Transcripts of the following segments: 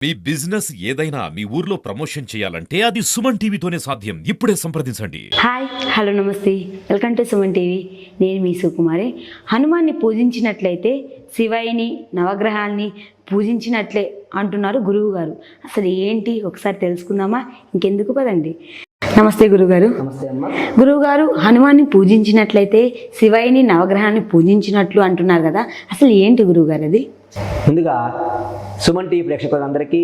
మీ business ఏదైనా మీ ఊర్లో promotion చేయాలంటే అది సుమన్ టీవీతోనే సాధ్యం. ఇప్పుడే సంప్రదించండి. హాయ్ హలో నమస్తే, వెల్కమ్ టు సుమన్ టీవీ. నేను మీ సుకుమారి. హనుమాన్ని పూజించినట్లయితే శివయ్యని నవగ్రహాల్ని పూజించినట్లే అంటున్నారు గురువు గారు. అసలు ఏంటి ఒకసారి తెలుసుకుందామా? ఇంకెందుకు పదండి. నమస్తే గురుగారు. నమస్తే అమ్మ. గురువుగారు, హనుమాన్ని పూజించినట్లయితే శివయ్యని నవగ్రహాన్ని పూజించినట్లు అంటున్నారు కదా, అసలు ఏంటి గురువుగారు అది? ముందుగా సుమన్ టీవీ ప్రేక్షకులందరికీ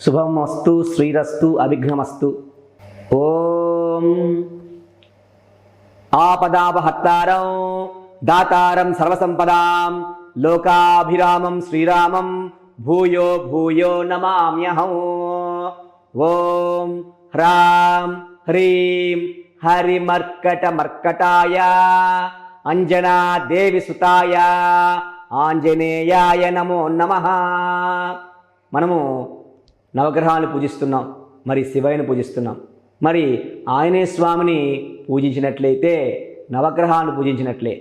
శుభమస్తు, శ్రీరస్తు, అభిఘ్నమస్తు. ఓం ఆపదాపహత్తారం దాతారం సర్వసంపదాం లోకాభిరామం శ్రీరామం భూయో భూయో నమామ్యహం. ఓం హ్రాం హ్రీం హరిమర్కటమర్కటాయ అంజనా దేవి సుతాయ ఆంజనేయాయ నమో నమః. మనము నవగ్రహాలను పూజిస్తున్నాం, మరి శివయ్యను పూజిస్తున్నాం. మరి ఆయనే స్వామిని పూజించినట్లయితే నవగ్రహాలను పూజించినట్లే.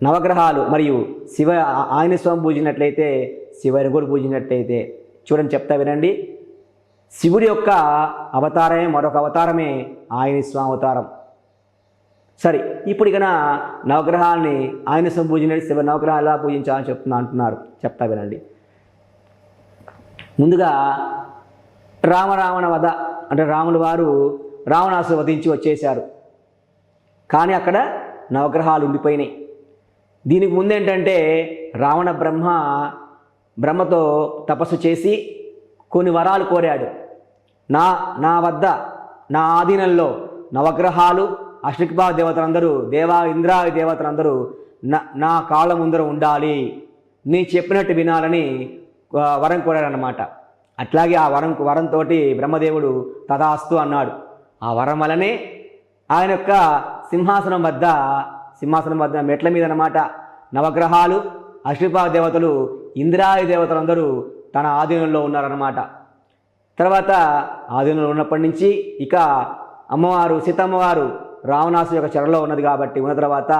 నవగ్రహాలు మరియు ఆయన స్వామి పూజించినట్లయితే శివయ్యను కూడా పూజించినట్లయితే. చూడండి, చెప్తా వినండి. శివుడి యొక్క అవతారమే మరొక అవతారమే ఆయన స్వామి అవతారం. సరే, ఇప్పుడు ఇక నవగ్రహాలని ఆయన స్వామి పూజించినట్టు శివ నవగ్రహాలు ఎలా పూజించాలని అంటున్నారు. చెప్తా వినండి. ముందుగా రావణ వధ అంటే రాముల వారు రావణాసురు వధించి వచ్చేశారు. కానీ అక్కడ నవగ్రహాలు ఉండిపోయినాయి. దీనికి ముందేంటంటే రావణ బ్రహ్మతో తపస్సు చేసి కొన్ని వరాలు కోరాడు. నా వద్ద నా ఆధీనంలో నవగ్రహాలు అష్టదిక్పాల దేవతలందరూ ఇంద్రాది దేవతలందరూ నా కాళ్ళ ముందర ఉండాలి, నీ చెప్పినట్టు వినాలని వరం కోరాడనమాట. అట్లాగే ఆ వరంతో బ్రహ్మదేవుడు తథాస్తు అన్నాడు. ఆ వరం వలనే ఆయన యొక్క సింహాసనం వద్ద మెట్ల మీద అన్నమాట నవగ్రహాలు అష్టదిక్పాల దేవతలు ఇంద్రాది దేవతలందరూ తన ఆధీనంలో ఉన్నారన్నమాట. తర్వాత ఆధీనంలో ఉన్నప్పటి నుంచి ఇక సీతమ్మవారు రావణాసురు యొక్క చెరలో ఉన్నది కాబట్టి ఉన్న తర్వాత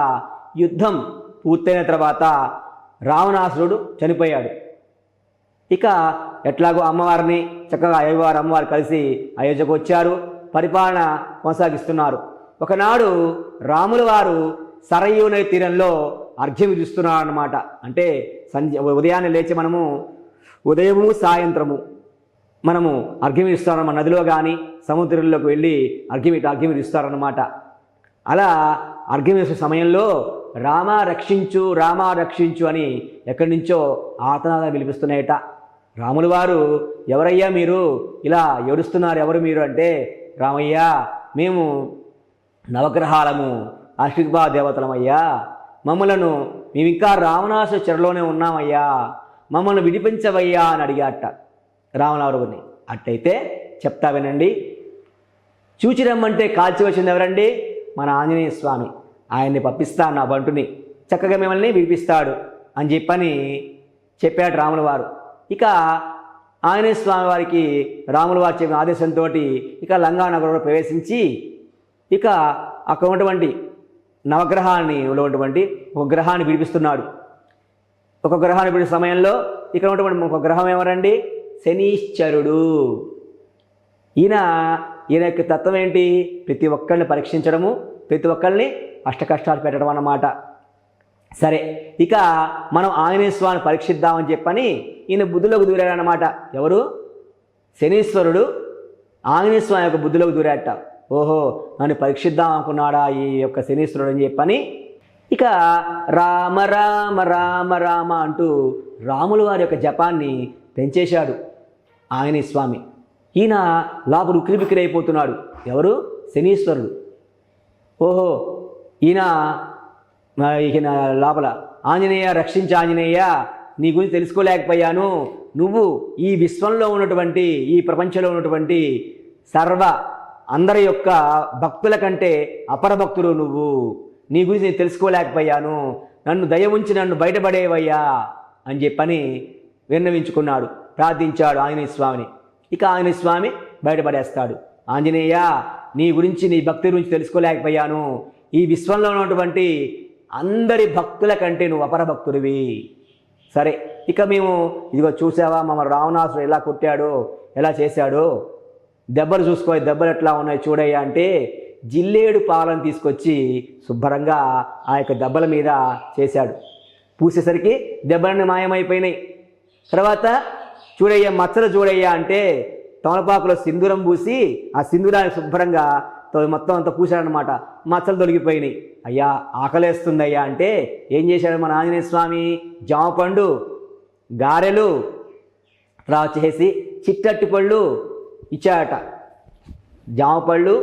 యుద్ధం పూర్తయిన తర్వాత రావణాసురుడు చనిపోయాడు. ఇక ఎట్లాగో అమ్మవారిని చక్కగా అమ్మవారు కలిసి అయోధ్యకు వచ్చారు, పరిపాలన కొనసాగిస్తున్నారు. ఒకనాడు రాముల వారు సరయూ నది తీరంలో అర్ఘ్యం ఇస్తున్నారు అన్నమాట. అంటే ఉదయాన్నే లేచి ఉదయము సాయంత్రము మనము అర్ఘ్యం ఇస్తారన్నమాట. నదిలో కానీ సముద్రంలోకి వెళ్ళి అర్ఘ్యం ఇస్తారన్నమాట. అలా అర్ఘ్యం ఇచ్చే సమయంలో రామ రక్షించు అని ఎక్కడి నుంచో ఆర్తనాదాలు వినిపిస్తున్నాయట. రాముల వారు, ఎవరయ్యా మీరు ఇలా ఏడుస్తున్నారు, ఎవరు మీరు అంటే, రామయ్య మేము నవగ్రహాలము అష్టదిక్పాల దేవతలమయ్యా, మేము ఇంకా రావణాసురు చెరలోనే ఉన్నామయ్యా, మమ్మల్ని విడిపించవయ్యా అని అడిగాట రావణాసురుడిని. అట్టయితే చెప్తా వినండి. చూచి రమ్మంటే కాల్చి వచ్చింది ఎవరండి? మన ఆంజనేయ స్వామి. ఆయన్ని పంపిస్తాను, నా బంటుని చక్కగా మిమ్మల్ని విడిపిస్తాడు అని చెప్పాడు రాముల వారు. ఇక ఆంజనేయ స్వామి వారికి రాముల వారు చెప్పిన ఆదేశంతో ఇక లంకా నగరంలో ప్రవేశించి ఇక అక్కడ ఉన్నటువంటి నవగ్రహాన్ని ఉన్నటువంటి ఒక గ్రహాన్ని విడిపిస్తున్నాడు. ఒక గ్రహాన్ని విడిపే సమయంలో ఇక్కడ ఉన్నటువంటి ఒక గ్రహం ఎవరండి? శనీశ్వరుడు. ఈయన యొక్క తత్వం ఏంటి? ప్రతి ఒక్కరిని పరీక్షించడము, ప్రతి ఒక్కరిని అష్టకష్టాలు పెట్టడం అన్నమాట. సరే, ఇక మనం ఆంజనేయ స్వామిని పరీక్షిద్దామని చెప్పని ఈయన బుద్ధిలోకి దూరాడనమాట. ఎవరు? శనీశ్వరుడు ఆంజనేయ స్వామి యొక్క బుద్ధిలోకి దూరాట. ఓహో, నన్ను పరీక్షిద్దాం అనుకున్నాడా ఈ యొక్క శనీశ్వరుడు అని చెప్పని ఇక రామ రామ రామ రామ అంటూ రాముల వారి యొక్క జపాన్ని పెంచేశాడు ఆంజనేయ స్వామి. ఈయన లోపల ఉక్కిరిబిక్కిరి అయిపోతున్నాడు. ఎవరు? శనీశ్వరుడు. ఓహో, ఈయన లోపల ఆంజనేయ రక్షించి ఆంజనేయ, నీ గురించి తెలుసుకోలేకపోయాను, నువ్వు ఈ విశ్వంలో ఉన్నటువంటి ఈ ప్రపంచంలో ఉన్నటువంటి అందరి యొక్క భక్తుల కంటే అపర భక్తులు నువ్వు, నీ గురించి నేను తెలుసుకోలేకపోయాను, నన్ను దయ ఉంచి నన్ను బయటపడేవయ్యా అని చెప్పని విన్నవించుకున్నాడు, ప్రార్థించాడు ఆంజనేయ స్వామిని. ఇక ఆంజనేయ స్వామి బయటపడేస్తాడు. ఆంజనేయ, నీ భక్తి గురించి తెలుసుకోలేకపోయాను, ఈ విశ్వంలో ఉన్నటువంటి అందరి భక్తుల కంటే నువ్వు అపర భక్తుడివి. సరే, ఇక మేము ఇదిగో చూసావా మమ్మల్ని రావణాసుడు ఎలా కొట్టాడో ఎలా చేశాడో, దెబ్బలు చూసుకో, దెబ్బలు ఎట్లా ఉన్నాయి చూడయ్యా అంటే జిల్లేడు పాలను తీసుకొచ్చి శుభ్రంగా ఆ యొక్క దెబ్బల మీద చేశాడు. పూసేసరికి దెబ్బలన్నీ మాయమైపోయినాయి. తర్వాత చూడయ్యా మచ్చలు చూడయ్యా అంటే తమలపాకులో సింధూరం పూసి ఆ సింధూరాన్ని శుభ్రంగా మొత్తం అంతా పూశాడనమాట. మచ్చలు తొలగిపోయినాయి. అయ్యా ఆకలేస్తుందయ్యా అంటే ఏం చేశాడు మన ఆంజనేయ స్వామి? జామపండు, గారెలు, తర్వాత చేసి చిట్టట్టి పళ్ళు ఇచ్చాడట. జామపళ్ళు,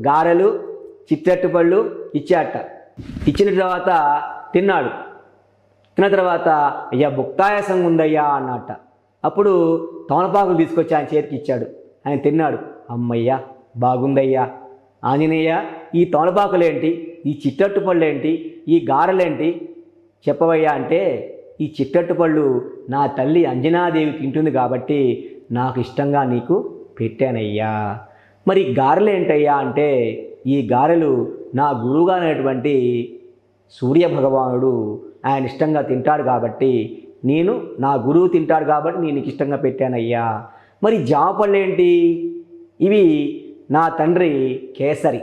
గారెలు, చిట్టట్టి పళ్ళు ఇచ్చాడట. ఇచ్చిన తర్వాత తిన్నాడు. తిన్న తర్వాత అయ్యా భుక్తాయాసం ఉందయ్యా అన్నట్ట. అప్పుడు తమలపాకులు తీసుకొచ్చి ఆయన చేతికి ఇచ్చాడు. ఆయన తిన్నాడు. అమ్మయ్యా బాగుందయ్యా, ఆంజనేయ ఈ తమలపాకులేంటి, ఈ చిట్టట్టు పళ్ళు ఏంటి, ఈ గారెలేంటి చెప్పవయ్యా అంటే ఈ చిట్టట్టు పళ్ళు నా తల్లి అంజనాదేవి తింటుంది కాబట్టి నాకు ఇష్టంగా నీకు పెట్టానయ్యా. మరి గారెలు ఏంటయ్యా అంటే ఈ గారెలు నా గురువుగానటువంటి సూర్యభగవానుడు ఆయన ఇష్టంగా తింటాడు కాబట్టి నేను, నా గురువు తింటాడు కాబట్టి నేను నీకు ఇష్టంగా పెట్టానయ్యా. మరి జామపళ్ళు ఏంటి? ఇవి నా తండ్రి కేసరి,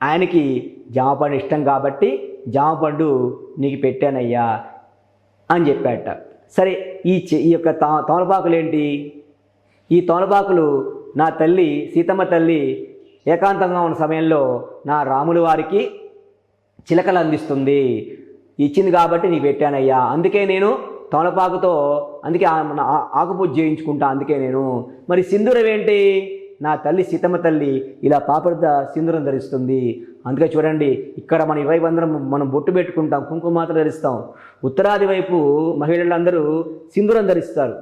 ఆయనకి జామపండు ఇష్టం కాబట్టి జామపండు నీకు పెట్టానయ్యా అని చెప్పాట. సరే ఈ యొక్క తమలపాకులు ఏంటి? ఈ తమలపాకులు నా తల్లి సీతమ్మ తల్లి ఏకాంతంగా ఉన్న సమయంలో నా రాముల వారికి చిలకలు అందిస్తుంది, ఇచ్చింది కాబట్టి నీకు పెట్టానయ్యా. అందుకే నేను తమలపాకుతో అందుకే ఆకుపూజ చేయించుకుంటా. అందుకే నేను. మరి సింధూరం ఏంటి? నా తల్లి సీతమ్మ తల్లి ఇలా పాపడ సింధూరం ధరిస్తుంది. అందుకే చూడండి ఇక్కడ మన ఇరవై బంధనం మనం బొట్టు పెట్టుకుంటాం, కుంకుమ మాత్రం ధరిస్తాం. ఉత్తరాది వైపు మహిళలందరూ సింధూరం ధరిస్తారు.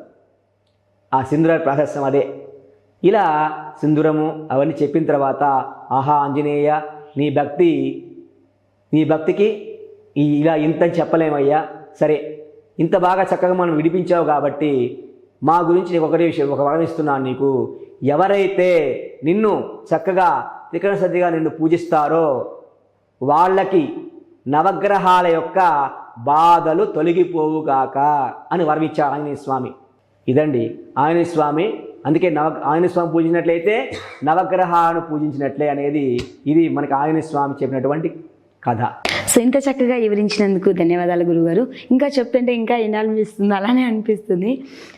ఆ సింధూర ప్రాశస్యం అదే. ఇలా సింధూరము అవన్నీ చెప్పిన తర్వాత ఆహా ఆంజనేయ నీ భక్తికి ఇలా ఇంత చెప్పలేమయ్యా. సరే ఇంత బాగా చక్కగా మనం విడిపించావు కాబట్టి మా గురించి నీకు ఒక వరం ఇస్తున్నాను నీకు. ఎవరైతే నిన్ను చక్కగా త్రికరణ సద్దిగా నిన్ను పూజిస్తారో వాళ్ళకి నవగ్రహాల యొక్క బాధలు తొలగిపోవుగాక అని వరమిచ్చాడు ఆంజనేయ స్వామి. ఇదండి ఆంజనేయ స్వామి. అందుకే ఆంజనేయ స్వామి పూజించినట్లయితే నవగ్రహాలను పూజించినట్లే అనేది ఇది మనకి ఆంజనేయ స్వామి చెప్పినటువంటి కథ. సో ఇంత చక్కగా వివరించినందుకు ధన్యవాదాలు గురుగారు. ఇంకా చెప్తుంటే ఇంకా ఎనాలనిపిస్తుంది, అలానే అనిపిస్తుంది.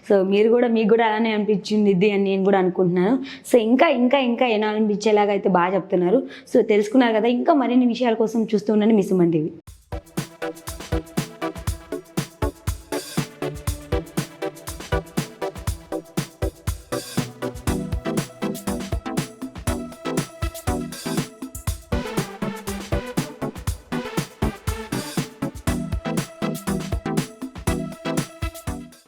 సో మీకు కూడా అలానే అనిపించింది ఇది అని నేను కూడా అనుకుంటున్నాను. సో ఇంకా ఇంకా ఇంకా ఎనాలనిపించేలాగా అయితే బాగా చెప్తున్నారు. సో తెలుసుకున్నారు కదా. ఇంకా మరిన్ని విషయాల కోసం చూస్తూ ఉండండి మీ సుమన్ టీవీ.